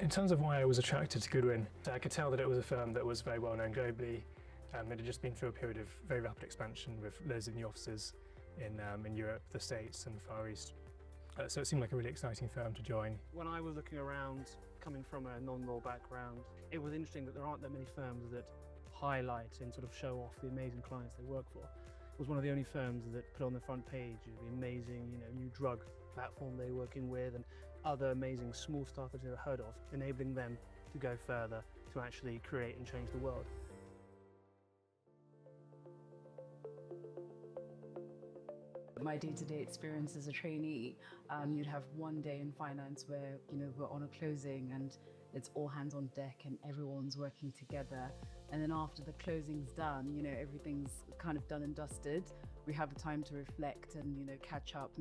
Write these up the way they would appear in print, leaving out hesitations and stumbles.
In terms of why I was attracted to Goodwin, I could tell that it was a firm that was very well known globally. It had just been through a period of very rapid expansion with loads of new offices in Europe, the States and the Far East. So it seemed like a really exciting firm to join. When I was looking around, coming from a non-law background, it was interesting that there aren't that many firms that highlight and sort of show off the amazing clients they work for. It was one of the only firms that put on the front page the amazing, new drug platform they're working with and other amazing small startups they've heard of, enabling them to go further to actually create and change the world. My day-to-day experience as a trainee, you'd have one day in finance where we're on a closing and it's all hands on deck and everyone's working together. And then after the closing's done, everything's kind of done and dusted. We have the time to reflect and catch up.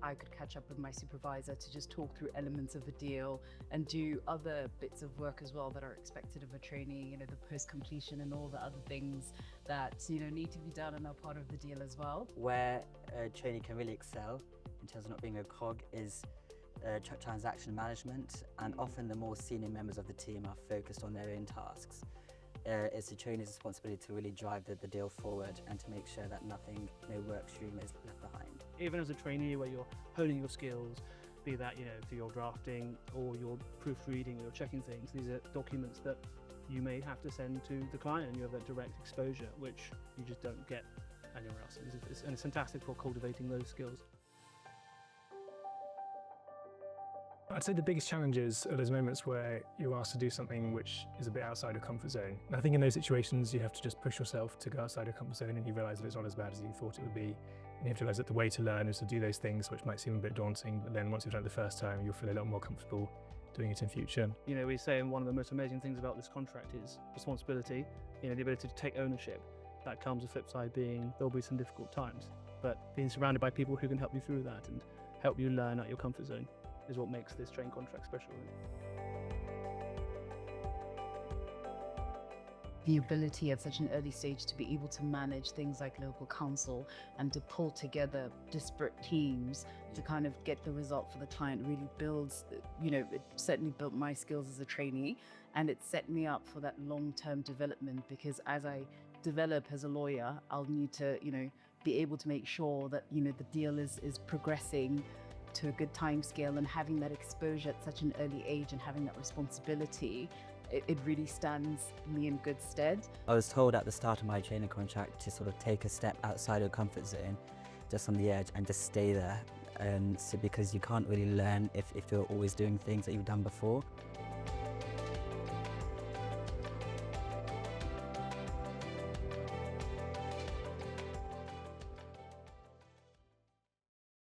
I could catch up with my supervisor to just talk through elements of the deal and do other bits of work as well that are expected of a trainee, the post-completion and all the other things that need to be done and are part of the deal as well. Where a trainee can really excel in terms of not being a cog is transaction management, and often the more senior members of the team are focused on their own tasks. It's the trainee's responsibility to really drive the deal forward and to make sure that no work stream is left behind. Even as a trainee where you're honing your skills, be that through your drafting or your proofreading or checking things, these are documents that you may have to send to the client and you have that direct exposure which you just don't get anywhere else. And it's fantastic for cultivating those skills. I'd say the biggest challenges are those moments where you're asked to do something which is a bit outside your comfort zone. And I think in those situations you have to just push yourself to go outside your comfort zone and you realise that it's not as bad as you thought it would be. And you have to realise that the way to learn is to do those things which might seem a bit daunting, but then once you've done it the first time you'll feel a lot more comfortable doing it in future. We say one of the most amazing things about this contract is responsibility, the ability to take ownership. That comes, the flip side being there'll be some difficult times, but being surrounded by people who can help you through that and help you learn out your comfort zone is what makes this train contract special. The ability at such an early stage to be able to manage things like local council and to pull together disparate teams to kind of get the result for the client really builds, it certainly built my skills as a trainee, and it set me up for that long-term development, because as I develop as a lawyer, I'll need to, be able to make sure that, the deal is progressing to a good time scale, and having that exposure at such an early age and having that responsibility, it really stands me in good stead. I was told at the start of my training contract to sort of take a step outside your comfort zone, just on the edge, and just stay there. And so because you can't really learn if you're always doing things that you've done before.